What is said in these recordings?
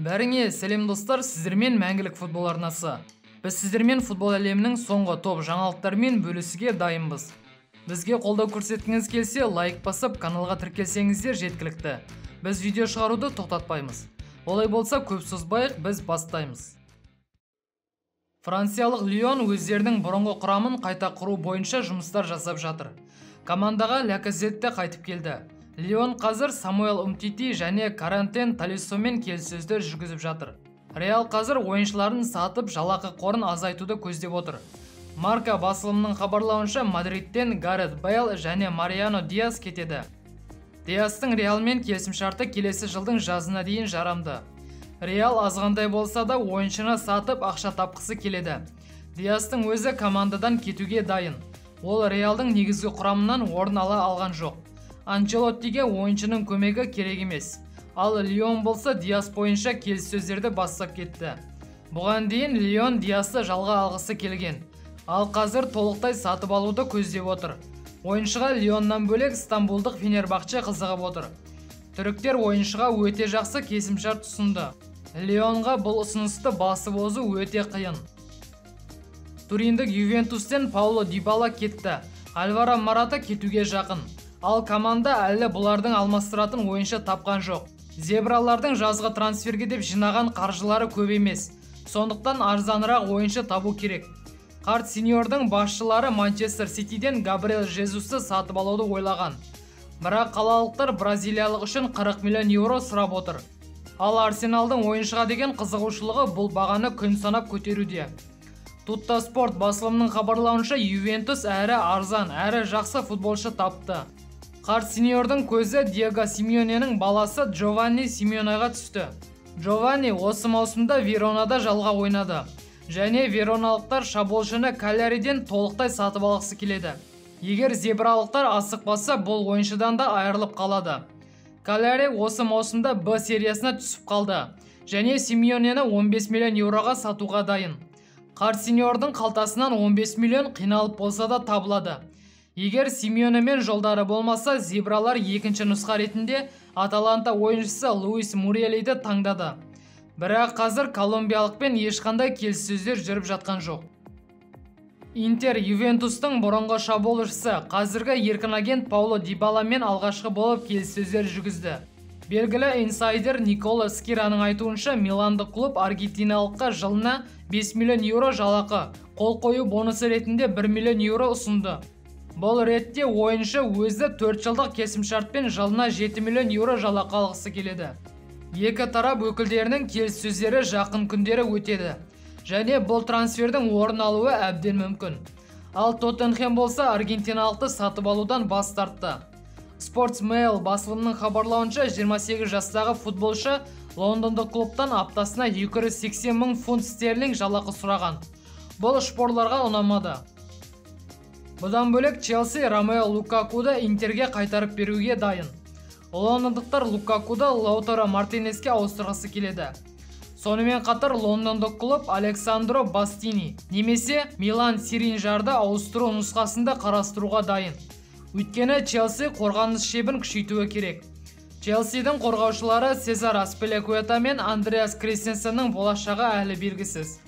Бәріңе сәлем достар, сіздермен мәңгілік футбол арнасы. Біз сіздермен футбол әлемінің соңғы топ жаңалықтармен бөлісуге дайынбыз. Бізге қолдау көрсеткіңіз келсе, лайк басып, каналға тіркелсеңіздер жеткілікті. Біз видео шығаруды тоқтатпаймыз. Олай болса, көп созбайық, біз бастаймыз. Франциялық Лион өздерінің бұрынғы құрамын қайта құру бойынша жұмыстар жасап жатыр. Командаға Лаказетте қайтып келді. Лион қазір Самуэл Умтити және Карантен Талисомен келіссөздер жүргізіп жатыр. Реал қазір ойыншыларын сатып, жалақы қорын азайтуды көздеп отыр. Марка басылымының хабарлауынша Мадридтен Гарет Бейл және Мариано Диас кетеді. Диастың Реалмен келісімшарты келесі жылдың жазына дейін жарамды. Реал азғандай болса да ойыншыны сатып ақша тапқысы келеді. Диастың өзі командадан кетуге дайын. Ол Реалдың негізгі құрамынан орын ала алған жоқ. Анчелоттиге ойыншының көмегі керек емес. Ал Лион болса Диас бойынша келіссөздерді бастап кетті. Бұған дейін Лион Диасты жалға алғысы келген. Ал қазір толықтай сатып алуды көздеп отыр. Ойыншыға Лионнан бөлек Стамбулдық Фенербахче қызығып отыр. Түріктер ойыншыға өте жақсы келісімшарт ұсынды. Лионға бұл ұсынысты басып озу өте қиын. Туриндік Ювентустен Пауло Дибала кетті. Альваро Мората кетуге жақын. Ал команда әлі бұлардың алмастыратын ойыншы тапқан жоқ. Зебралардың жазғы трансферге деп жинаған қаржылары көп емес. Сондықтан арзанырақ ойыншы табу керек. Қарт сеньордың басшылары Манчестер Ситиден Габриэл Жезусты сатып алуды ойлаған. Бірақ қалалықтар бразилиялық үшін 40 миллион евро сұрап отыр. Ал Арсеналдың ойыншыға деген қызығушылығы бұл бағаны күн санап көтеруде. Тутта Спорт басылымының хабарлауынша Ювентус әрі арзан, әрі жақсы футболшы тапты. Қарт сеньордың көзі Диего Симеоненің баласы Джованни Симеонеға түсті. Джованни осы маусымда Веронада жалға ойнады. Және вероналықтар шабуылшыны Каляриден толықтай сатып алғысы келеді. Егер зебралықтар асықпаса, бұл ойыншыдан да айырылып қалады. Каляри осы маусымда Б сериясына түсіп қалды. Және Симеонені 15 миллион евроға сатуға дайын. Қарт сеньордың қалтасынан 15 миллион қиналып болса да табылады. Егер Симеонемен жолдары болмаса, зебралар екінші нұсқа ретінде Аталанта ойыншысы Луис Мурелиді таңдады. Бірақ қазір колумбиялықпен ешқандай келіссөздер жүріп жатқан жоқ. Интер Ювентустың бұрынғы шабуылшысы қазіргі еркін агент Пауло Дибаламен алғашқы болып келіссөздер жүргізді. Белгілі инсайдер Никола Скираның айтуынша, Миландық клуб аргентиналыққа жылына 5 миллион евро жалақы, қол қою бонусы ретінде 1 миллион евро ұсынды. Бұл ретте ойыншы өзі 4 жылдық келісімшартпен жылына 7 миллион евро жалақы алғысы келеді. Екі тарап өкілдерінің келіссөздері жақын күндері өтеді. Және бұл трансфердің орын алуы әбден мүмкін. Ал Тоттенхэм болса аргентиналықты сатып алудан бас тартты. Sports.mail басылымының хабарлауынша 28 жастағы футболшы Лондондық клубтан аптасына 280 мың фунт стерлинг жалақы сұраған. Бұл шпорларға ұнамады. Бұдан бөлек Челси Ромео Лукакуды Интерге қайтарып беруге дайын. Лондондықтар Лукакуды Лаутаро Мартинеске ауыстырғысы келеді. Сонымен қатар лондондық клуб Александро Бастини немесе Милан Сиринжарды ауыстыру нұсқасында қарастыруға дайын. Өйткені Челси қорғаныс шебін күшейтуі керек. Челсидің қорғаушылары Сезар Аспиликуэта мен Андреас Кристенсеннің болашағы әлі белгісіз.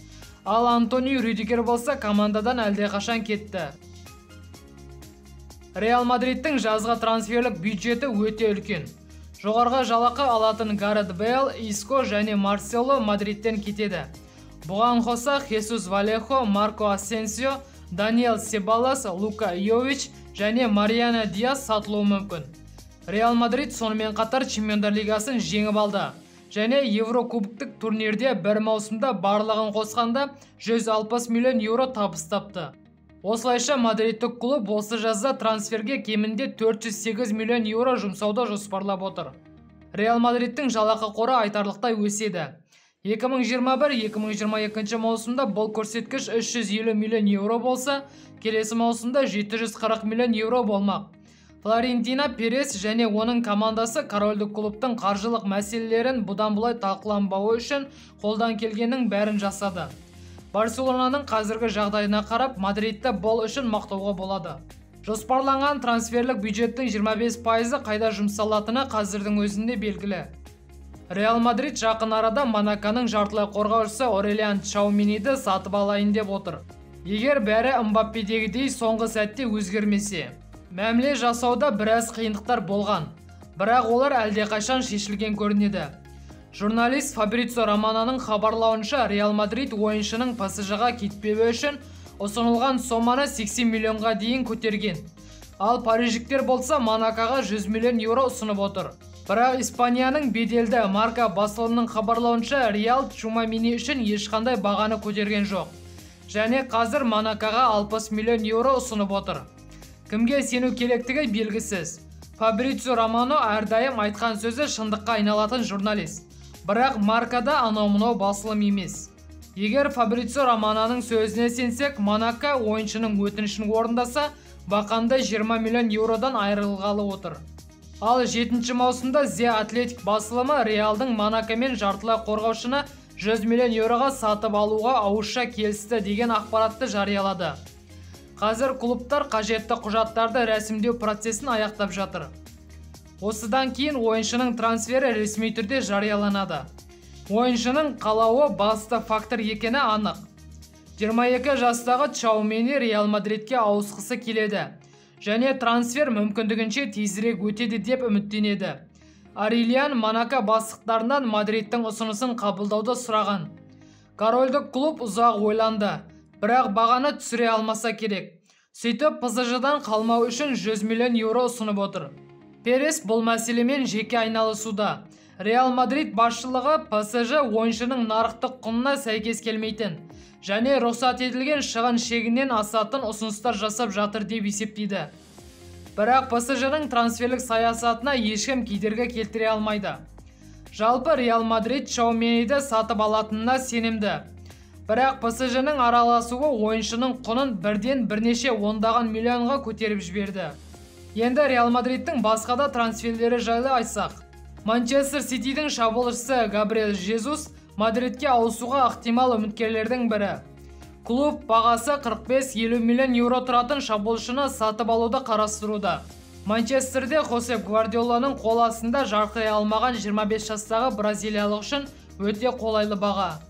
Ал Антонио Рюдигер болса командадан әлдеқашан кетті. Реал Мадридтің жазғы трансферлік бюджеті өте үлкен. Жоғарғы жалақы алатын Гарет Бейл, Иско және Марсело Мадридтен кетеді. Бұған қоса Хесус Валехо, Марко Асенсио, Даниэл Себалас, Лука Йович және Мариано Диас сатылуы мүмкін. Реал Мадрид сонымен қатар Чемпиондар лигасын жеңіп алды. Және Еврокубоктық турнирде бір маусымда барлығын қосқанда 160 миллион евро табыс тапты. Осылайша Мадридтік клуб осы жазда трансферге кемінде 408 миллион евро жұмсауды жоспарлап отыр. Реал Мадридтің жалақы қоры айтарлықтай өседі. 2021-2022 маусымда бұл көрсеткіш 350 миллион евро болса, келесі маусымда 740 миллион евро болмақ. Флорентино Перес және оның командасы корольдік клубтың қаржылық мәселелерін бұдан бұлай талқыланбауы үшін қолдан келгеннің бәрін жасады. Барселонаның қазіргі жағдайына қарап, Мадридті бұл үшін мақтауға болады. Жоспарланған трансферлік бюджеттің 25% қайда жұмсалатыны қазірдің өзінде белгілі. Реал Мадрид жақын арада Монаконың жартылай қорғаушысы Орелиан Чаумениді сатып алайын деп отыр. Егер бәрі Мбаппедегідей соңғы сәтте өзгермесе. Мәміле жасауда біраз қиындықтар болған, бірақ олар әлдеқашан шешілген көрінеді. Журналист Фабрицио Романоның хабарлауынша, Реал Мадрид ойыншының ПСЖ-ға кетпеуі үшін ұсынылған соманы 80 миллионға дейін көтерген. Ал парижіктер болса Монакоға 100 миллион еуро ұсынып отыр. Бірақ Испанияның беделді марка басылымының хабарлауынша, Реал Чаумени үшін ешқандай бағаны көтерген жоқ. Және қазір Монакоға 60 миллион еуро ұсынып отыр. Кімге сену керектігі белгісіз. Фабрицио Романо әрдайым айтқан сөзі шындыққа айналатын журналист. Бірақ маркада анау-мынау басылым емес. Егер Фабрицио Романоның сөзіне сенсек, Монако ойыншының өтінішін орындаса, бақанда 20 миллион еуродан айырылғалы отыр. Ал 7 маусымда The Athletic басылымы Реалдың Монакомен жартылай қорғаушыны 100 миллион еуроға сатып алуға ауызша келісті деген ақпаратты жариялады. Қазір клубтар қажетті құжаттарды рәсімдеу процесін аяқтап жатыр. Осыдан кейін ойыншының трансфері ресми түрде жарияланады. Ойыншының қалауы басты фактор екені анық. 22 жастағы Чаумени Реал Мадридке ауысқысы келеді. Және трансфер мүмкіндігінше тезірек өтеді деп үміттенеді. Орелиан Монако бастықтарынан Мадридтің ұсынысын қабылдауды сұраған. Корольдік клуб ұзақ ойланды, бірақ бағаны түсіре алмаса керек. Сөйтіп ПСЖ-дан қалмау үшін 100 миллион еуро ұсынып отыр. Перес бұл мәселемен жеке айналысуда. Реал Мадрид басшылығы ПСЖ ойыншының нарықтық құнына сәйкес келмейтін және рұқсат етілген шығын шегінен асатын ұсыныстар жасап жатыр деп есептейді. Бірақ ПСЖ-ның трансферлік саясатына ешкім кедергі келтіре алмайды. Жалпы Реал Мадрид Чаумениді сатып алатынына сенімді. Бірақ ПСЖ-ның араласуы ойыншының құнын бірден бірнеше ондаған миллионға көтеріп жіберді. Енді Реал Мадридтің басқа да трансферлері жайлы айтсақ. Манчестер Ситидің шабуылшысы Габриэл Жезус Мадридке ауысуға ықтимал үміткерлердің бірі. Клуб бағасы 45-50 миллион еуро тұратын шабуылшыны сатып алуды қарастыруда. Манчестерде Хосеп Гвардиоланың қол астында жарқырай алмаған 25 жастағы бразилиялық үшін өте қолайлы баға.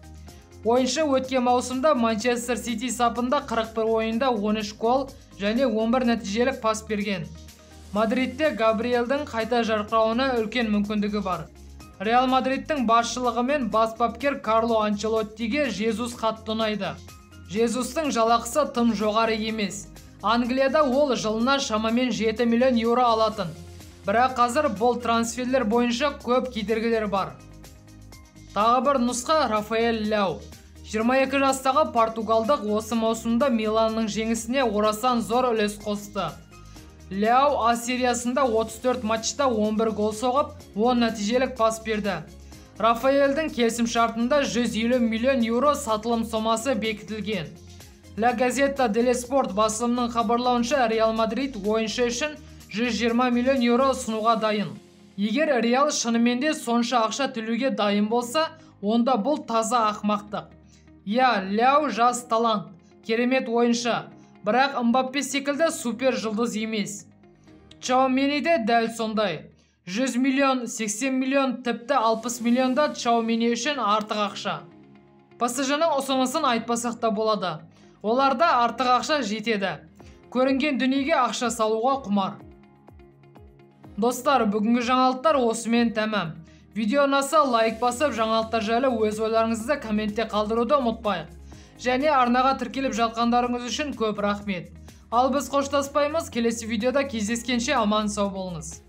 Ойыншы өткен маусымда Манчестер Сити сапында 41 ойында 13 гол және 11 нәтижелік пас берген. Мадридте Габриэлдің қайта жарқырауына үлкен мүмкіндігі бар. Реал Мадридтің басшылығымен бас бапкер Карло Анчелоттиге Жезус қатты ұнайды. Жезустың жалақысы тым жоғары емес. Англияда ол жылына шамамен 7 миллион еуро алатын. Бірақ қазір бұл трансферлер бойынша көп кедергілер бар. Тағы бір нұсқа Рафаэль Ляу. 22 жастағы португалдық осы маусымда Миланның жеңісіне орасан зор үлес қосты. Ляу А сериясында 34 матчта 11 гол соғып, 10 нәтижелік пас берді. Рафаэльдің келісімшартында 150 миллион еуро сатылым сомасы бекітілген. La Gazzetta dello Sport басылымның хабарлауынша, Реал Мадрид ойыншы үшін 120 миллион еуро ұсынуға дайын. Егер Реал шынымен де сонша ақша төлеуге дайын болса, онда бұл таза ақмақтық. Ляу жас талант, керемет ойыншы, бірақ Мбаппе секілді супер жұлдыз емес. Чаумени де дәл сондай. 100 миллион, 80 миллион, тіпті 60 миллионда Чаумени үшін артық ақша. ПСЖ-ның ұсынысын айтпасақ та болады. Оларда артық ақша жетеді. Көрінген дүниеге ақша салуға құмар. Достар, бүгінгі жаңалықтар осымен тәмам. Видео ұнаса лайк басып, жаңалықтар жайлы өз ойларыңызды комментте қалдыруды ұмытпайық. Және арнаға тіркеліп жатқандарыңыз үшін көп рахмет. Ал біз қоштаспаймыз, келесі видеода кездескенше аман сау болыңыз.